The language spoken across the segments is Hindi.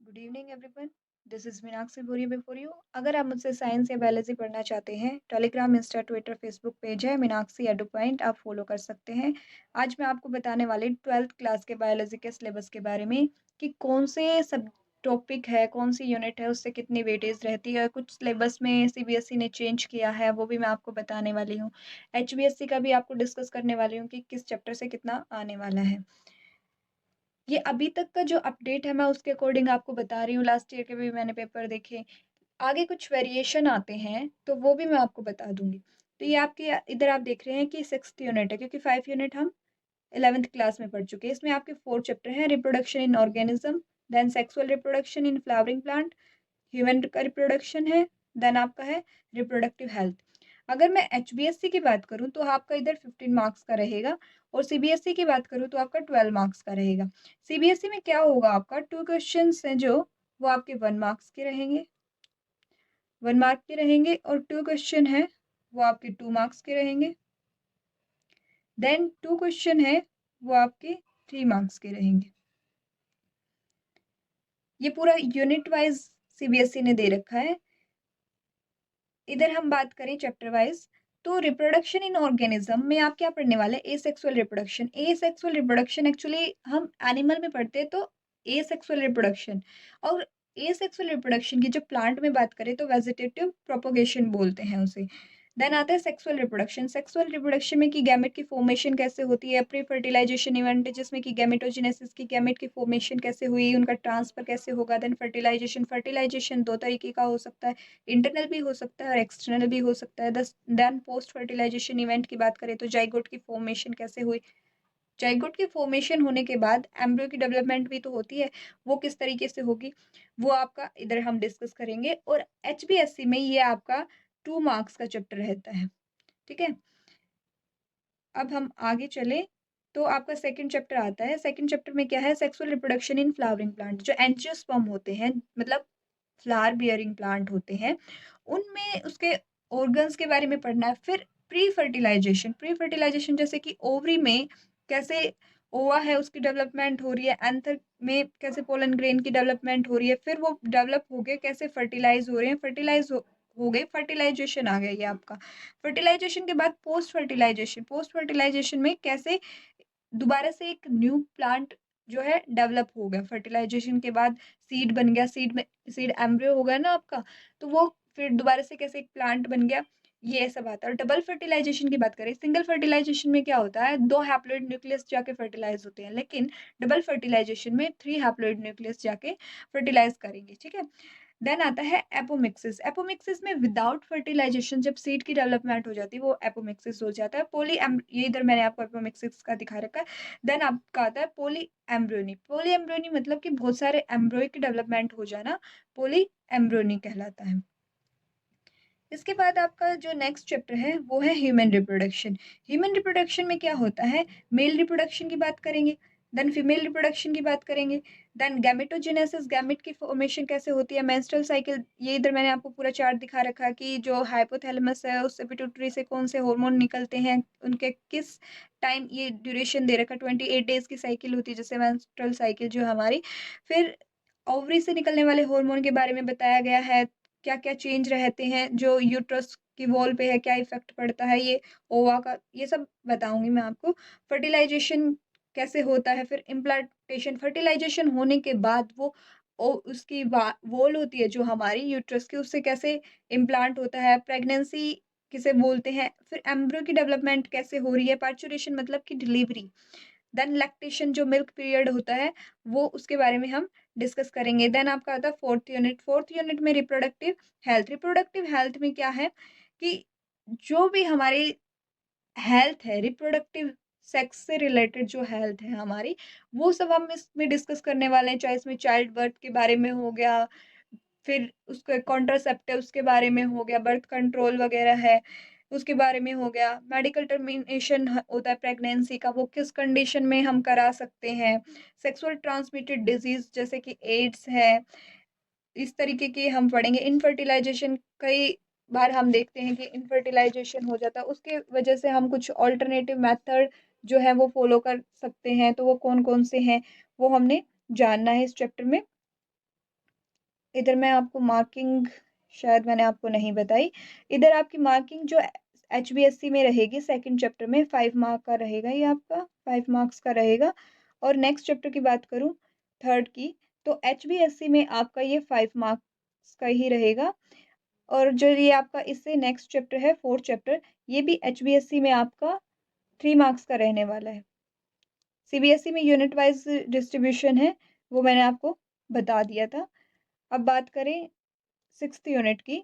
Good evening everyone. This is Meenakshi बोरी बिफोर यू। अगर आप मुझसे साइंस या बायोलॉजी पढ़ना चाहते हैं, Telegram, Insta, Twitter, Facebook page है मीनाक्षी एडू पॉइंट, आप फॉलो कर सकते हैं। आज मैं आपको बताने वाली 12th क्लास के बायोलॉजी के सिलेबस के बारे में कि कौन से सब टॉपिक है, कौन सी यूनिट है, उससे कितनी वेटेज रहती है। कुछ सिलेबस में सीबीएसई ने चेंज किया है, वो भी मैं आपको बताने वाली हूँ। एचबीएससी का भी आपको डिस्कस करने वाली हूँ कि किस चैप्टर से कितना आने वाला है। ये अभी तक का जो अपडेट है मैं उसके अकॉर्डिंग आपको बता रही हूँ। लास्ट ईयर के भी मैंने पेपर देखे। आगे कुछ वेरिएशन आते हैं तो वो भी मैं आपको बता दूंगी। तो ये आपके इधर आप देख रहे हैं कि 6th यूनिट है, क्योंकि 5 यूनिट हम 11th क्लास में पढ़ चुके हैं। इसमें आपके 4 चैप्टर हैं। Reproduction in organism, then sexual reproduction in flowering plant, human का रिप्रोडक्शन है, देन आपका है रिप्रोडक्टिव हेल्थ। अगर मैं एचबीएससी की बात करूँ तो आपका इधर 15 मार्क्स का रहेगा, और सीबीएसई की बात करूँ तो आपका 12 मार्क्स का रहेगा। सीबीएसई में क्या होगा, आपका 2 क्वेश्चन हैं जो वो आपके 1 मार्क्स के रहेंगे, 1 मार्क के रहेंगे, और 2 क्वेश्चन है वो आपके 2 मार्क्स के रहेंगे। देन 2 क्वेश्चन है वो आपके 3 मार्क्स के रहेंगे। ये पूरा यूनिट वाइज सीबीएसई ने दे रखा है। इधर हम बात करें चैप्टर वाइज, तो रिप्रोडक्शन इन ऑर्गेनिज्म में आप क्या पढ़ने वाले, asexual reproduction. Asexual reproduction actually हम एनिमल में पढ़ते हैं, तो एसेक्सुअल रिप्रोडक्शन। और एसेक्सुअल रिप्रोडक्शन की जो प्लांट में बात करें तो वेजिटेटिव प्रोपोगेशन बोलते हैं उसे। देन आता है सेक्सुअल रिप्रोडक्शन। सेक्सुअल रिप्रोडक्शन में कि गैमेट की फॉर्मेशन कैसे होती है, प्री फर्टिलाइजेशन इवेंट जिसमें कि गैमेटोजेनेसिस की गैमेट की फॉर्मेशन कैसे हुई, उनका ट्रांसफर कैसे होगा। Then fertilisation. फर्टिलाइजेशन दो तरीके का हो सकता है, इंटरनल भी हो सकता है और एक्सटर्नल भी हो सकता है। देन पोस्ट फर्टिलाइजेशन इवेंट की बात करें तो जाइगोट की फॉर्मेशन कैसे हुई। जाइगोट की फॉर्मेशन होने के बाद एम्ब्रियो की डेवलपमेंट भी तो होती है, वो किस तरीके से होगी वो आपका इधर हम डिस्कस करेंगे। और एचबीएससी में ये आपका 2 मार्क्स का चैप्टर रहता है। ठीक है, अब हम आगे चले तो आपका सेकंड चैप्टर आता है। सेकंड चैप्टर में क्या है, sexual reproduction in flowering plant. जो एंजियोस्पर्म होते हैं, मतलब फ्लावर बियरिंग प्लांट होते हैं, उनमें उसके ऑर्गन्स के बारे में पढ़ना है। फिर प्री फर्टिलाइजेशन। प्री फर्टिलाइजेशन जैसे कि ओवरी में कैसे ओवा है उसकी डेवलपमेंट हो रही है, एंथर में कैसे पोलन ग्रेन की डेवलपमेंट हो रही है, फिर वो डेवलप हो गए कैसे फर्टिलाइज हो रहे हैं, फर्टिलाइज हो गए, फर्टिलाइजेशन आ गया ये आपका। फर्टिलाइजेशन के बाद पोस्ट फर्टिलाइजेशन। पोस्ट फर्टिलाइजेशन में कैसे दोबारा से एक न्यू प्लांट जो है डेवलप हो गया। फर्टिलाइजेशन के बाद सीड बन गया, सीड एम्ब्रियो हो गया ना आपका, तो वो फिर दोबारा से कैसे एक प्लांट बन गया, ये सब आता है। और डबल फर्टिलाइजेशन की बात करें, सिंगल फर्टिलाइजेशन में क्या होता है, 2 हैप्लॉइड न्यूक्लियस जाके फर्टिलाइज होते हैं, लेकिन डबल फर्टिलाइजेशन में 3 हैप्लॉइड न्यूक्लियस जाके फर्टिलाइज करेंगे। ठीक है, देन आता है एपोमिक्सिस। एपोमिक्सिस में विदाउट फर्टिलाइजेशन जब सीड की डेवलपमेंट हो जाती है वो एपोमिक्सिस हो जाता है। ये इधर मैंने आपको एपोमिक्सिस का दिखा रखा है। देन आपका आता है पोली एम्ब्रियोनी। पोली एम्ब्रियोनी मतलब कि बहुत सारे एम्ब्रियो की डेवलपमेंट हो जाना, पोली एम्ब्रियोनी कहलाता है। इसके बाद आपका जो नेक्स्ट चैप्टर है वो है ह्यूमन रिप्रोडक्शन। ह्यूमन रिप्रोडक्शन में क्या होता है, मेल रिप्रोडक्शन की बात करेंगे, देन फीमेल रिप्रोडक्शन की बात करेंगे, देन गैमेटोजेनेसिस, गैमेट की फॉर्मेशन कैसे होती है, मेंस्ट्रुअल साइकिल। ये इधर मैंने आपको पूरा चार्ट दिखा रखा है कि जो हाइपोथैलेमस है उससे पिट्यूटरी से कौन से हार्मोन निकलते हैं, उनके किस टाइम, ये ड्यूरेशन दे रखा है। 28 डेज की साइकिल होती है जैसे मेंस्ट्रुअल साइकिल जो हमारी। फिर ओवरी से निकलने वाले हार्मोन के बारे में बताया गया है, क्या क्या चेंज रहते हैं, जो यूट्रस की वॉल पे है क्या इफेक्ट पड़ता है, ये ओवा का, ये सब बताऊंगी मैं आपको। फर्टिलाइजेशन कैसे होता है, फिर इम्प्लांटेशन। फर्टिलाइजेशन होने के बाद वो उसकी वॉल होती है जो हमारी यूट्रस की, उससे कैसे इम्प्लांट होता है। प्रेगनेंसी किसे बोलते हैं, फिर एम्ब्रियो की डेवलपमेंट कैसे हो रही है, पार्चुरेशन मतलब कि डिलीवरी। देन लैक्टेशन जो मिल्क पीरियड होता है वो, उसके बारे में हम डिस्कस करेंगे। देन आपका आता है फोर्थ यूनिट। फोर्थ यूनिट में रिप्रोडक्टिव हेल्थ। रिप्रोडक्टिव हेल्थ में क्या है कि जो भी हमारी हेल्थ है, रिप्रोडक्टिव सेक्स से रिलेटेड जो हेल्थ है हमारी, वो सब हम इसमें डिस्कस करने वाले हैं। चाहे इसमें चाइल्ड बर्थ के बारे में हो गया, फिर उसके कॉन्ट्रासेप्टिव्स के बारे में हो गया, बर्थ कंट्रोल वगैरह है उसके बारे में हो गया, मेडिकल टर्मिनेशन होता है प्रेगनेंसी का, वो किस कंडीशन में हम करा सकते हैं, सेक्सुअल ट्रांसमिटेड डिजीज जैसे कि एड्स है, इस तरीके के हम पढ़ेंगे। इनफर्टिलाइजेशन कई बार हम देखते हैं कि इनफर्टिलाइजेशन हो जाता है, उसके वजह से हम कुछ ऑल्टरनेटिव मेथड जो है वो फॉलो कर सकते हैं, तो वो कौन कौन से हैं वो हमने जानना है इस चैप्टर में। इधर मैं आपको मार्किंग शायद मैंने आपको नहीं बताई। इधर आपकी मार्किंग जो HBSC में रहेगी सेकंड चैप्टर में 5 मार्क का रहेगा, ये आपका 5 मार्क्स का रहेगा। और नेक्स्ट चैप्टर की बात करूँ थर्ड की, तो HBSC में आपका ये 5 मार्क्स का ही रहेगा। और जो ये आपका इससे नेक्स्ट चैप्टर है फोर्थ चैप्टर, ये भी HBSC में आपका 3 मार्क्स का रहने वाला है। CBSE में यूनिट वाइज डिस्ट्रीब्यूशन है, वो मैंने आपको बता दिया था। अब बात करें सिक्स्थ यूनिट की,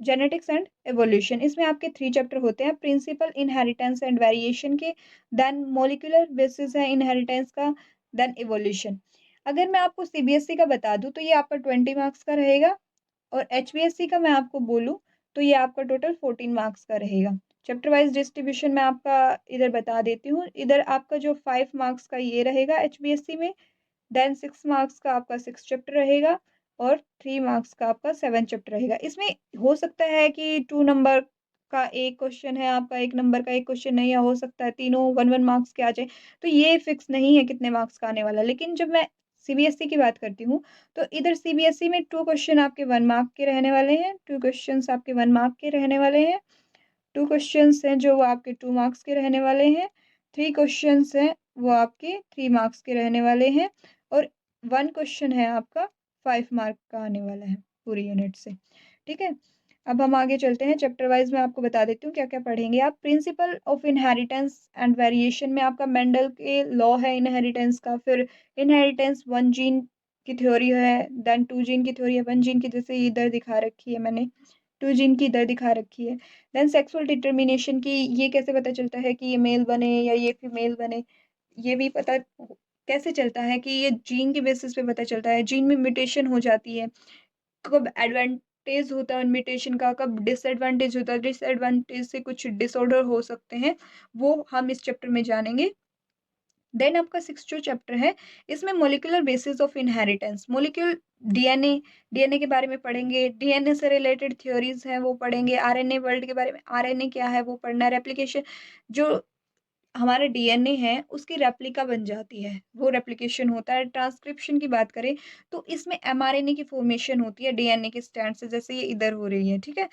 जेनेटिक्स एंड एवोल्यूशन। इसमें आपके 3 चैप्टर होते हैं, प्रिंसिपल इनहेरिटेंस एंड वेरिएशन के, देन मॉलिक्यूलर बेसिस है इनहेरिटेंस का, देन एवोल्यूशन। अगर मैं आपको CBSE का बता दूं तो ये आपका 20 मार्क्स का रहेगा, और HBSC का मैं आपको बोलूँ तो ये आपका टोटल 14 मार्क्स का रहेगा। चैप्टर वाइज डिस्ट्रीब्यूशन मैं आपका इधर बता देती हूँ। इधर आपका जो 5 मार्क्स का ये रहेगा HBSC में, देन 6 मार्क्स का आपका 6 चैप्टर रहेगा, और 3 मार्क्स का आपका 7 चैप्टर रहेगा। इसमें हो सकता है कि 2 नंबर का एक क्वेश्चन है आपका, 1 नंबर का एक क्वेश्चन नहीं, या हो सकता है तीनों 1-1 मार्क्स के आ जाए। तो ये फिक्स नहीं है कितने मार्क्स का आने वाला। लेकिन जब मैं CBSE की बात करती हूँ, तो इधर CBSE में 2 क्वेश्चन आपके 1 मार्क के रहने वाले हैं, 2 क्वेश्चंस आपके 1 मार्क के रहने वाले हैं, 2 क्वेश्चंस हैं जो आपके 2 मार्क्स के रहने वाले हैं, 3 क्वेश्चंस हैं वो आपके 3 मार्क्स के रहने वाले हैं, और 1 क्वेश्चन है आपका 5 मार्क का आने वाला है पूरी यूनिट से। ठीक है, अब हम आगे चलते हैं। चैप्टर वाइज मैं आपको बता देती हूँ क्या क्या पढ़ेंगे आप। Principle of inheritance and variation में आपका मेंडल के लॉ है इनहेरिटेंस का, फिर इनहेरिटेंस 1 जीन की थ्योरी है, देन 2 जीन की थ्योरी है, 1 जीन की जैसे इधर दिखा रखी है मैंने, 2 जीन की इधर दिखा रखी है। देन सेक्सुअल डिटर्मिनेशन की, ये कैसे पता चलता है कि ये मेल बने या ये फीमेल बने, ये भी पता कैसे चलता है कि ये जीन के बेसिस पे पता चलता है। जीन में म्यूटेशन हो जाती है, कब एडवांटेज होता है म्यूटेशन का, कब डिसएडवांटेज होता है, डिसएडवांटेज से कुछ डिसऑर्डर हो सकते हैं, वो हम इस चैप्टर में जानेंगे। देन आपका 6th जो चैप्टर है, इसमें molecular basis of inheritance, molecule DNA के बारे में पढ़ेंगे, डीएनए से रिलेटेड थ्योरीज हैं वो पढ़ेंगे, आरएनए वर्ल्ड के बारे में, आरएनए क्या है वो पढ़ना है, रेप्लिकेशन, जो हमारा डीएनए है उसकी रेप्लिका बन जाती है, वो रेप्लिकेशन होता है। ट्रांसक्रिप्शन की बात करें तो इसमें एमआरएनए की फॉर्मेशन होती है डीएनए के स्टैंड से, जैसे ये इधर हो रही है। ठीक है,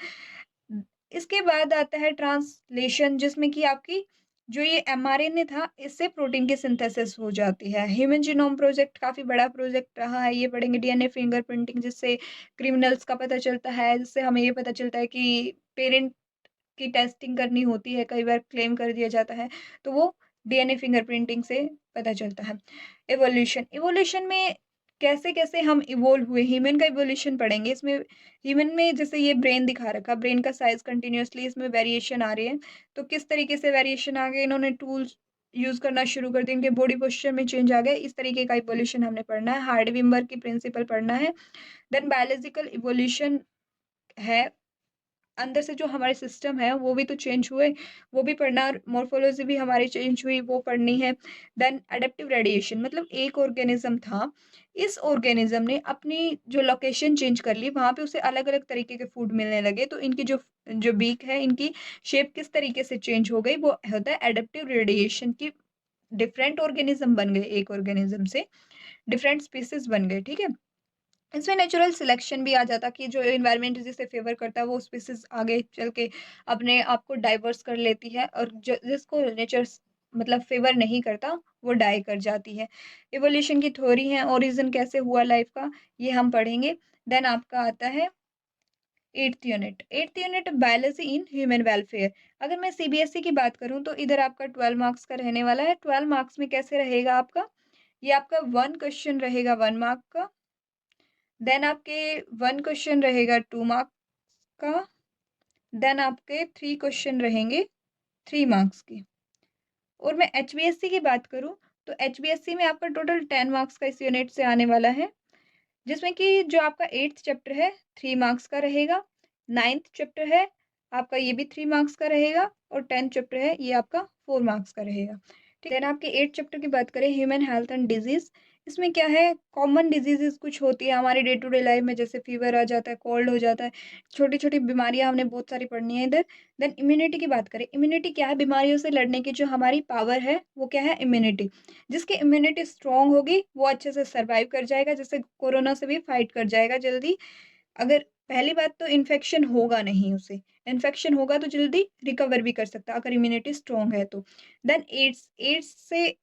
इसके बाद आता है ट्रांसलेशन, जिसमें कि आपकी जो ये एमआरएनए था इससे प्रोटीन की सिंथेसिस हो जाती है। ह्यूमन जीनोम प्रोजेक्ट काफी बड़ा प्रोजेक्ट रहा है, ये पढ़ेंगे। डीएनए फिंगरप्रिंटिंग, जिससे क्रिमिनल्स का पता चलता है, जिससे हमें ये पता चलता है कि पेरेंट की टेस्टिंग करनी होती है, कई बार क्लेम कर दिया जाता है, तो वो डीएनए फिंगरप्रिंटिंग से पता चलता है। इवोल्यूशन, इवोल्यूशन में कैसे-कैसे हम इवॉल्व हुए, ह्यूमन का इवोल्यूशन पढ़ेंगे। इसमें ह्यूमन में जैसे ये ब्रेन दिखा रखा, ब्रेन का साइज़ कंटीन्यूअसली इसमें वेरिएशन आ रही है, तो किस तरीके से वेरिएशन आ गए, इन्होंने टूल्स यूज़ करना शुरू कर दिए, इनके बॉडी पोस्चर में चेंज आ गया, इस तरीके का इवोल्यूशन हमने पढ़ना है। हार्डी-विम्बर की प्रिंसिपल पढ़ना है। देन बायोलॉजिकल इवोल्यूशन है, अंदर से जो हमारे सिस्टम है वो भी तो चेंज हुए, वो भी पढ़ना, और मॉर्फोलॉजी भी हमारी चेंज हुई, वो पढ़नी है। देन एडेप्टिव रेडिएशन, मतलब एक ऑर्गेनिज्म था, इस ऑर्गेनिज्म ने अपनी जो लोकेशन चेंज कर ली, वहाँ पे उसे अलग-अलग तरीके के फूड मिलने लगे, तो इनकी जो जो बीक है, इनकी शेप किस तरीके से चेंज हो गई, वो होता है एडेप्टिव रेडिएशन की। डिफरेंट ऑर्गेनिज्म बन गए, एक ऑर्गेनिज्म से डिफरेंट स्पीशीज बन गए। ठीक है, इसमें नेचुरल सिलेक्शन भी आ जाता कि जो एनवायरनमेंट जिसे फेवर करता है वो स्पीसीज आगे चल के अपने आप को डाइवर्स कर लेती है, और जिसको नेचर मतलब फेवर नहीं करता वो डाई कर जाती है। इवोल्यूशन की थ्योरी है, ओरिजिन कैसे हुआ लाइफ का, ये हम पढ़ेंगे। देन आपका आता है 8th unit biology in human welfare. अगर मैं CBSE की बात करूं तो इधर आपका 12 मार्क्स का रहने वाला है। 12 मार्क्स में कैसे रहेगा आपका, ये आपका 1 क्वेश्चन रहेगा 1 मार्क का, देन आपके 1 क्वेश्चन रहेगा 2 मार्क्स का, देन आपके 3 क्वेश्चन रहेंगे 3 मार्क्स के। और मैं HBSC की बात करूं तो HBSC में आपका टोटल 10 मार्क्स का इस यूनिट से आने वाला है, जिसमें कि जो आपका 8th चैप्टर है 3 मार्क्स का रहेगा, 9th चैप्टर है आपका ये भी 3 मार्क्स का रहेगा, और 10th चैप्टर है ये आपका 4 मार्क्स का रहेगा। ठीक है, देन आपके 8th चैप्टर की बात करें, ह्यूमन हेल्थ एंड डिजीज, इसमें क्या है, कॉमन डिजीजेस कुछ होती है हमारे डे टू डे लाइफ में, जैसे फीवर आ जाता है, कोल्ड हो जाता है, छोटी-छोटी बीमारियाँ हमने बहुत सारी पढ़नी है इधर। देन इम्यूनिटी की बात करें, इम्यूनिटी क्या है, बीमारियों से लड़ने की जो हमारी पावर है, वो क्या है, इम्यूनिटी। जिसकी इम्यूनिटी स्ट्रॉन्ग होगी, वो अच्छे से सर्वाइव कर जाएगा, जैसे कोरोना से भी फाइट कर जाएगा जल्दी। अगर पहली बात तो इन्फेक्शन होगा नहीं उसे, इन्फेक्शन होगा तो जल्दी रिकवर भी कर सकता है अगर इम्यूनिटी स्ट्रॉन्ग है तो। देन एड्स, एड्स से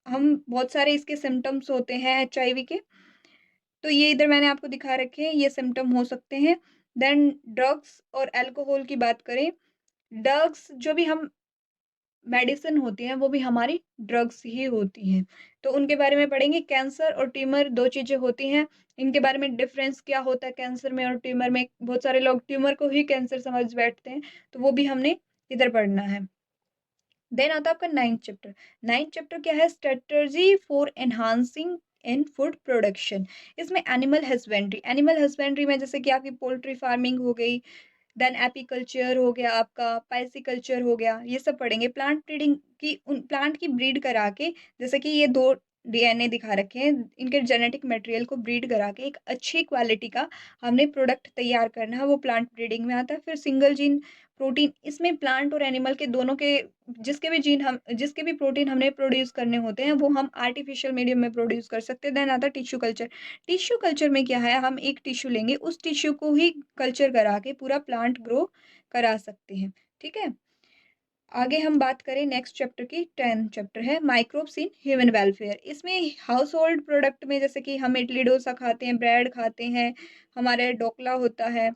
हम बहुत सारे इसके सिम्पटम्स होते हैं एचआईवी के, तो ये इधर मैंने आपको दिखा रखे हैं, ये सिम्पटम हो सकते हैं। देन ड्रग्स और अल्कोहल की बात करें, ड्रग्स जो भी हम मेडिसिन होती हैं, वो भी हमारी ड्रग्स ही होती हैं, तो उनके बारे में पढ़ेंगे। कैंसर और ट्यूमर 2 चीज़ें होती हैं, इनके बारे में डिफ़रेंस क्या होता है कैंसर में और ट्यूमर में। बहुत सारे लोग ट्यूमर को ही कैंसर समझ बैठते हैं, तो वो भी हमने इधर पढ़ना है। देन आता है आपका 9th चैप्टर। 9th चैप्टर क्या है, strategy for enhancing in food production. इसमें एनिमल हस्बेंड्री में जैसे कि आपकी पोल्ट्री फार्मिंग हो गई, देन एपीकल्चर हो गया आपका, पाइसिकल्चर हो गया, ये सब पढ़ेंगे। प्लांट ब्रीडिंग की, उन प्लांट की ब्रीड करा के, जैसे कि ये 2 डीएनए दिखा रखे हैं, इनके जेनेटिक मटेरियल को ब्रीड करा के एक अच्छी क्वालिटी का हमने प्रोडक्ट तैयार करना है, वो प्लांट ब्रीडिंग में आता है। फिर सिंगल जीन प्रोटीन, इसमें प्लांट और एनिमल के दोनों के जिसके भी प्रोटीन हमने प्रोड्यूस करने होते हैं, वो हम आर्टिफिशियल मीडियम में प्रोड्यूस कर सकते हैं। देन आता है टिश्यू कल्चर। टिश्यू कल्चर में क्या है, हम एक टिश्यू लेंगे, उस टिश्यू को ही कल्चर करा के पूरा प्लांट ग्रो करा सकते हैं, ठीक है। आगे हम बात करें नेक्स्ट चैप्टर की, 10th चैप्टर है माइक्रोब्स इन ह्यूमन वेलफेयर। इसमें हाउस होल्ड प्रोडक्ट में जैसे कि हम इडली डोसा खाते हैं, ब्रेड खाते हैं, हमारे ढोकला होता है,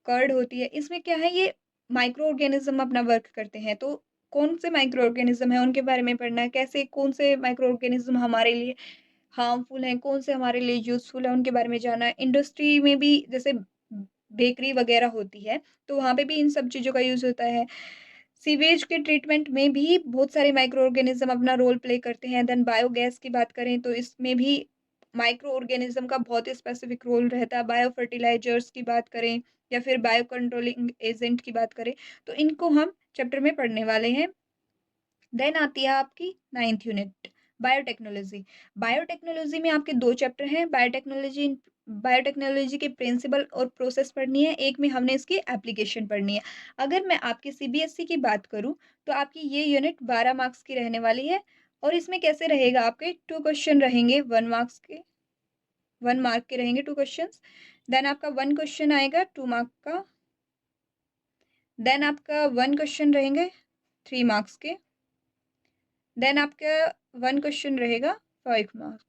कर्ड होती है, इसमें क्या है, ये माइक्रो ऑर्गेनिज्म अपना वर्क करते हैं। तो कौन से माइक्रो ऑर्गेनिज्म है उनके बारे में पढ़ना है, कैसे कौन से माइक्रो ऑर्गेनिज्म हमारे लिए हार्मफुल हैं, कौन से हमारे लिए यूज़फुल है, उनके बारे में जानना है। इंडस्ट्री में भी जैसे बेकरी वगैरह होती है, तो वहाँ पे भी इन सब चीज़ों का यूज़ होता है। सीवेज के ट्रीटमेंट में भी बहुत सारे माइक्रो ऑर्गेनिज्म अपना रोल प्ले करते हैं। देन बायोगैस की बात करें तो इसमें भी माइक्रो ऑर्गेनिज्म का बहुत ही स्पेसिफिक रोल रहता है। बायो फर्टिलाइजर्स की बात करें या फिर बायो कंट्रोलिंग एजेंट की बात करें, तो इनको हम चैप्टर में पढ़ने वाले हैं। देन आती है आपकी 9th यूनिट, बायोटेक्नोलॉजी। बायोटेक्नोलॉजी में आपके 2 चैप्टर हैं। बायोटेक्नोलॉजी के प्रिंसिपल और प्रोसेस पढ़नी है, एक में हमने इसकी एप्लीकेशन पढ़नी है। अगर मैं आपकी सीबीएसई की बात करूँ, तो आपकी ये यूनिट 12 मार्क्स की रहने वाली है, और इसमें कैसे रहेगा, आपके 2 क्वेश्चन रहेंगे 1 मार्क्स के, 1 मार्क के रहेंगे 2 क्वेश्चंस। देन आपका 1 क्वेश्चन आएगा 2 मार्क का। देन आपका 1 क्वेश्चन रहेंगे 3 मार्क्स के। देन आपका 1 क्वेश्चन रहेगा 5 मार्क्स।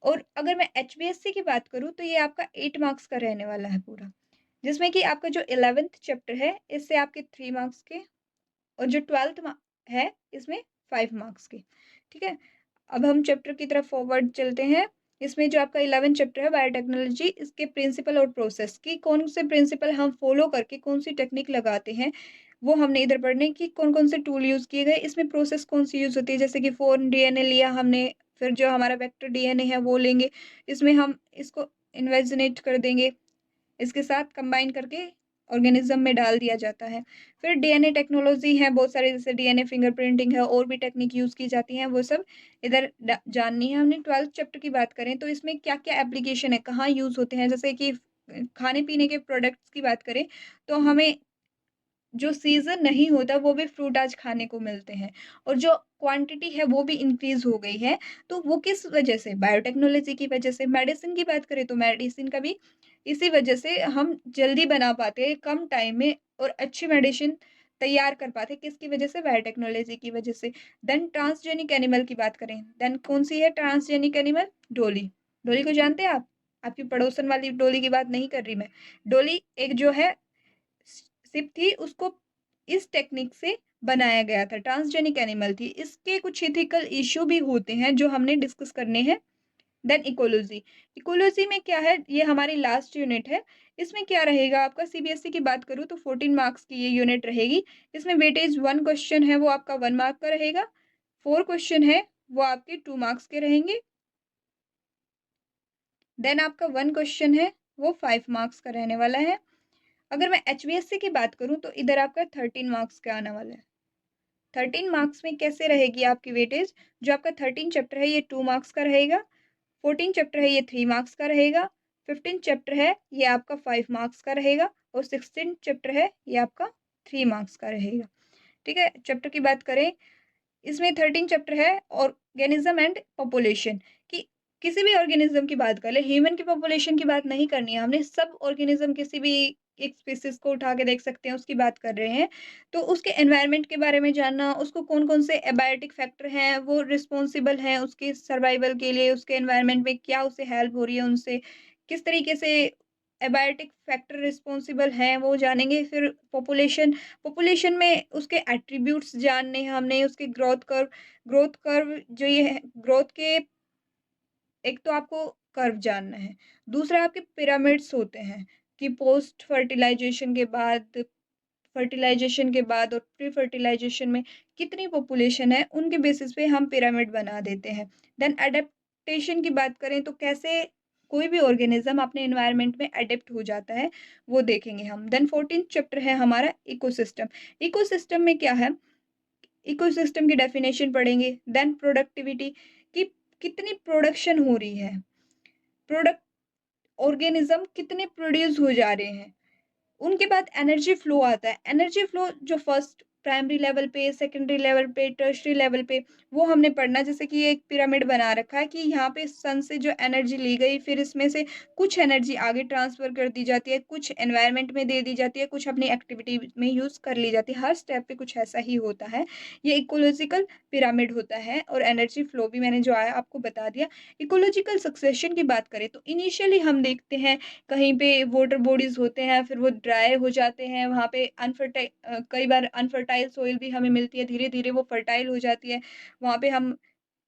और अगर मैं एचबीएससी की बात करूँ, तो ये आपका 8 मार्क्स का रहने वाला है पूरा, जिसमें कि आपका जो 11th चैप्टर है, इससे आपके 3 मार्क्स के, और जो 12th है, इसमें 5 मार्क्स के, ठीक है। अब हम चैप्टर की तरफ फॉरवर्ड चलते हैं। इसमें जो आपका 11th चैप्टर है बायोटेक्नोलॉजी, इसके प्रिंसिपल और प्रोसेस की कौन से प्रिंसिपल हम फॉलो करके कौन सी टेक्निक लगाते हैं, वो हमने इधर पढ़ने की। कौन कौन से टूल यूज़ किए गए, इसमें प्रोसेस कौन सी यूज़ होती है, जैसे कि 4 डीएनए लिया हमने, फिर जो हमारा वेक्टर डीएनए है वो लेंगे, इसमें हम इसको इन्वेजिनेट कर देंगे, इसके साथ कंबाइन करके ऑर्गेनिज्म में डाल दिया जाता है। फिर डीएनए टेक्नोलॉजी है बहुत सारी, जैसे डीएनए फिंगरप्रिंटिंग है, और भी टेक्निक यूज़ की जाती हैं, वो सब इधर जाननी है हमने। 12th चैप्टर की बात करें तो इसमें क्या-क्या एप्लीकेशन है, कहाँ यूज़ होते हैं, जैसे कि खाने-पीने के प्रोडक्ट्स की बात करें, तो हमें जो सीज़न नहीं होता, वो भी फ्रूट आज खाने को मिलते हैं, और जो क्वांटिटी है वो भी इंक्रीज़ हो गई है। तो वो किस वजह से, बायोटेक्नोलॉजी की वजह से। मेडिसिन की बात करें तो मेडिसिन का भी इसी वजह से हम जल्दी बना पाते हैं, कम टाइम में, और अच्छी मेडिसिन तैयार कर पाते हैं, किसकी वजह से, बायोटेक्नोलॉजी की वजह से। देन ट्रांसजेनिक एनिमल की बात करें, देन कौन-सी है ट्रांसजेनिक एनिमल, डॉली। डॉली को जानते हैं आप? आपकी पड़ोसन वाली डॉली की बात नहीं कर रही मैं। डॉली एक जो है शिप थी, उसको इस टेक्निक से बनाया गया था, ट्रांसजेनिक एनिमल थी। इसके कुछ एथिकल इश्यू भी होते हैं जो हमने डिस्कस करने हैं। देन इकोलॉजी, इकोलॉजी में क्या है, ये हमारी लास्ट यूनिट है। इसमें क्या रहेगा आपका, सीबीएसई की बात करूँ तो 14 मार्क्स की ये यूनिट रहेगी। इसमें वेटेज 1 क्वेश्चन है वो आपका 1 मार्क का रहेगा, 4 क्वेश्चन है वो आपके 2 मार्क्स के रहेंगे। देन आपका 1 क्वेश्चन है वो 5 मार्क्स का रहने वाला है। अगर मैं एचबीएससी की बात करूँ तो इधर आपका 13 मार्क्स का आने वाला है। 13 मार्क्स में कैसे रहेगी आपकी वेटेज? जो आपका 13 चैप्टर है ये 2 मार्क्स का रहेगा, 14 चैप्टर है ये 3 मार्क्स का रहेगा, 15 चैप्टर है ये आपका 5 मार्क्स का रहेगा और 16 चैप्टर है ये आपका 3 मार्क्स का रहेगा। ठीक है? चैप्टर की बात करें, इसमें 13 चैप्टर है ऑर्गेनिज्म एंड पॉपुलेशन, कि किसी भी ऑर्गेनिज्म की बात कर ले, ह्यूमन की पॉपुलेशन की बात नहीं करनी है हमने, सब ऑर्गेनिज्म किसी भी एक स्पीशीज को उठा के देख सकते हैं, उसकी बात कर रहे हैं। तो उसके एनवायरनमेंट के बारे में जानना, उसको कौन-कौन से एबायोटिक फैक्टर हैं वो रिस्पॉन्सिबल हैं उसके सर्वाइवल के लिए, उसके एनवायरनमेंट में क्या उसे हेल्प हो रही है उनसे, किस तरीके से एबायोटिक फैक्टर रिस्पॉन्सिबल हैं वो जानेंगे। फिर पॉपुलेशन, पॉपुलेशन में उसके एट्रीब्यूट्स जानने हैं हमने, उसके ग्रोथ कर्व जो ये है, ग्रोथ के एक तो आपको कर्व जानना है, दूसरा आपके पिरामिड्स होते हैं कि पोस्ट फर्टिलाइजेशन के बाद और प्री फर्टिलाइजेशन में कितनी पॉपुलेशन है, उनके बेसिस पे हम पिरामिड बना देते हैं। देन एडेप्टेशन की बात करें तो कैसे कोई भी ऑर्गेनिज्म अपने एनवायरनमेंट में एडेप्ट हो जाता है, वो देखेंगे हम। देन 14th चैप्टर है हमारा इकोसिस्टम। इकोसिस्टम में क्या है, इकोसिस्टम की डेफिनेशन पढ़ेंगे। देन प्रोडक्टिविटी, कि कितनी प्रोडक्शन हो रही है, प्रोडक्ट ऑर्गेनिज्म कितने प्रोड्यूस हो जा रहे हैं। उनके बाद एनर्जी फ्लो आता है। एनर्जी फ्लो जो फर्स्ट प्राइमरी लेवल पे, सेकेंडरी लेवल पे, टर्शियरी लेवल पे, वो हमने पढ़ना। जैसे कि ये एक पिरामिड बना रखा है कि यहाँ पे सन से जो एनर्जी ली गई, फिर इसमें से कुछ एनर्जी आगे ट्रांसफ़र कर दी जाती है, कुछ एनवायरनमेंट में दे दी जाती है, कुछ अपनी एक्टिविटी में यूज़ कर ली जाती है। हर स्टेप पे कुछ ऐसा ही होता है। ये इकोलॉजिकल पिरामिड होता है और एनर्जी फ्लो भी मैंने जो आया आपको बता दिया। इकोलॉजिकल सक्सेशन की बात करें तो इनिशियली हम देखते हैं कहीं पे वाटर बॉडीज़ होते हैं, फिर वो ड्राई हो जाते हैं, वहाँ पे कई बार अनफर्टाइल सॉइल भी हमें मिलती है, धीरे-धीरे वो फर्टाइल हो जाती है। वहाँ पे हम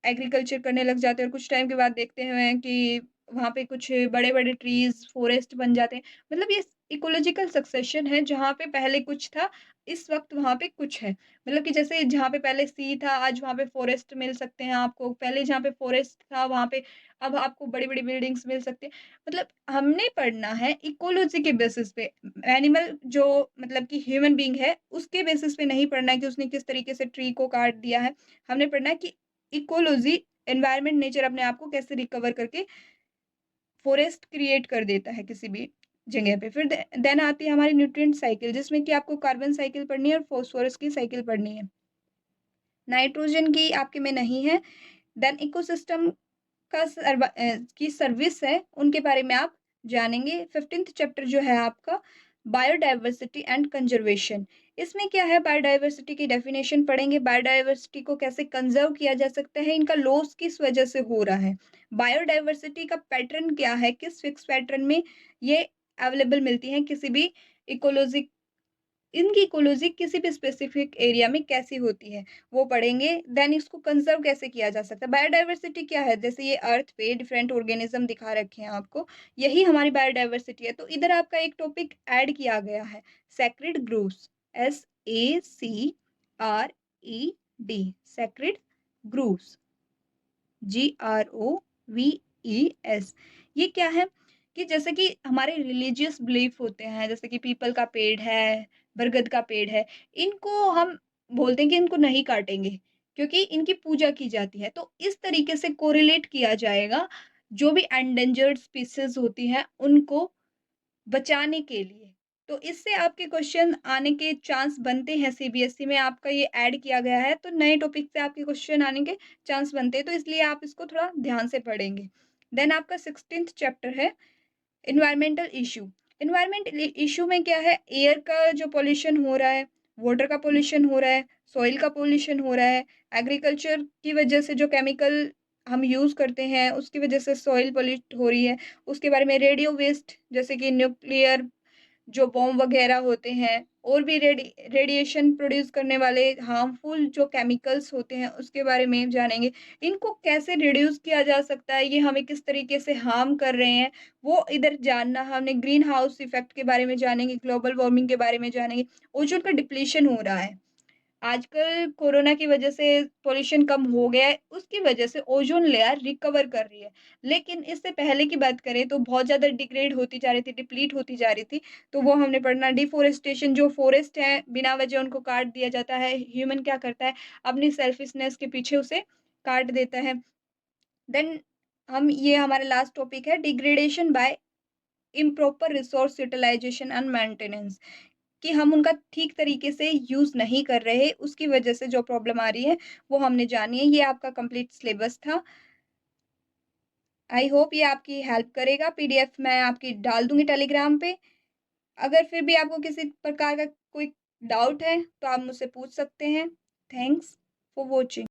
एग्रीकल्चर करने लग जाते हैं और कुछ टाइम के बाद देखते हैं कि वहाँ पे कुछ बड़े-बड़े ट्रीज़, फॉरेस्ट बन जाते हैं। मतलब ये इकोलॉजिकल सक्सेशन है, जहाँ पे पहले कुछ था, इस वक़्त वहाँ पे कुछ है। मतलब कि जैसे जहाँ पे पहले सी था, आज वहाँ पे फॉरेस्ट मिल सकते हैं आपको। पहले जहाँ पे फॉरेस्ट था, वहाँ पे अब आपको बड़ी-बड़ी बिल्डिंग्स मिल सकती हैं। मतलब हमने पढ़ना है इकोलॉजी के बेसिस पे। एनिमल जो मतलब कि ह्यूमन बीइंग है, उसके बेसिस पे नहीं पढ़ना है कि उसने किस तरीके से ट्री को काट दिया है। हमने पढ़ना है कि इकोलॉजी, एनवायरनमेंट, नेचर अपने आप को कैसे रिकवर करके फॉरेस्ट क्रिएट कर देता है किसी भी जगह पे। फिर देन आती है हमारी न्यूट्रिएंट साइकिल, जिसमें कि आपको कार्बन साइकिल पढ़नी है और फास्फोरस की साइकिल पढ़नी है। नाइट्रोजन की आपके में नहीं है। देन इकोसिस्टम की सर्विस है, उनके बारे में आप जानेंगे। 15th चैप्टर जो है आपका बायोडायवर्सिटी एंड कंजर्वेशन। इसमें क्या है, बायोडायवर्सिटी की डेफिनेशन पढ़ेंगे, बायोडायवर्सिटी को कैसे कंजर्व किया जा सकता है, इनका लॉस किस वजह से हो रहा है, बायोडायवर्सिटी का पैटर्न क्या है, किस फिक्स पैटर्न में ये अवेलेबल मिलती हैं किसी भी इकोलॉजी, इनकी इकोलॉजी किसी भी स्पेसिफिक एरिया में कैसी होती है, वो पढ़ेंगे। देन इसको कंज़र्व कैसे किया जा सकता है। बायोडायवर्सिटी क्या है? जैसे ये अर्थ पे डिफरेंट ऑर्गेनिज़्म दिखा रखे हैं आपको, यही हमारी बायोडायवर्सिटी है। तो इधर आपका एक टॉपिक ऐड किया गया है, sacred groves, SACRED, sacred groves, GROVES। ये क्या है कि जैसे कि हमारे रिलीजियस बिलीफ होते हैं, जैसे कि पीपल का पेड़ है, बरगद का पेड़ है, इनको हम बोलते हैं कि इनको नहीं काटेंगे क्योंकि इनकी पूजा की जाती है। तो इस तरीके से कोरिलेट किया जाएगा, जो भी एंडेंजर्ड स्पीशीज़ होती हैं, उनको बचाने के लिए। तो इससे आपके क्वेश्चन आने के चांस बनते हैं, सीबीएसई में आपका ये ऐड किया गया है, तो नए टॉपिक से आपके क्वेश्चन आने के चांस बनते हैं, तो इसलिए आप इसको थोड़ा ध्यान से पढ़ेंगे। देन आपका 16th चैप्टर है एनवायरमेंटल इश्यू। एनवायरमेंटल इश्यू में क्या है, एयर का जो पॉल्यूशन हो रहा है, वाटर का पॉल्यूशन हो रहा है, सॉइल का पॉल्यूशन हो रहा है, एग्रीकल्चर की वजह से जो केमिकल हम यूज़ करते हैं, उसकी वजह से सॉइल पॉल्यूट हो रही है, उसके बारे में रेडियो वेस्ट, जैसे कि न्यूक्लियर जो बॉम्ब वगैरह होते हैं और भी रेडिएशन प्रोड्यूस करने वाले हार्मफुल जो केमिकल्स होते हैं, उसके बारे में जानेंगे। इनको कैसे रिड्यूस किया जा सकता है, ये हमें किस तरीके से हार्म कर रहे हैं, वो इधर जानना। हमने ग्रीन हाउस इफ़ेक्ट के बारे में जानेंगे, ग्लोबल वार्मिंग के बारे में जानेंगे, ओज़ोन का डिप्लीशन हो रहा है। आजकल कोरोना की वजह से पॉल्यूशन कम हो गया है, उसकी वजह से ओज़ोन लेयर रिकवर कर रही है। लेकिन इससे पहले की बात करें तो बहुत ज़्यादा डिग्रेड होती जा रही थी, डिप्लीट होती जा रही थी। तो वो हमने पढ़ना डिफ़ॉरेस्टेशन जो फ़ॉरेस्ट है, बिना वजह उनको काट दिया जाता है। ह्यूमन क्या करता है, अपनी सेल्फिशनेस के पीछे उसे काट देता है। देन हम ये हमारा लास्ट टॉपिक है degradation by improper resource utilisation and maintenance. कि हम उनका ठीक तरीके से यूज़ नहीं कर रहे, उसकी वजह से जो प्रॉब्लम आ रही है, वो हमने जानी है। ये आपका कंप्लीट सिलेबस था। आई होप ये आपकी हेल्प करेगा। पीडीएफ मैं आपकी डाल दूँगी टेलीग्राम पे। अगर फिर भी आपको किसी प्रकार का कोई डाउट है, तो आप मुझसे पूछ सकते हैं। Thanks for watching.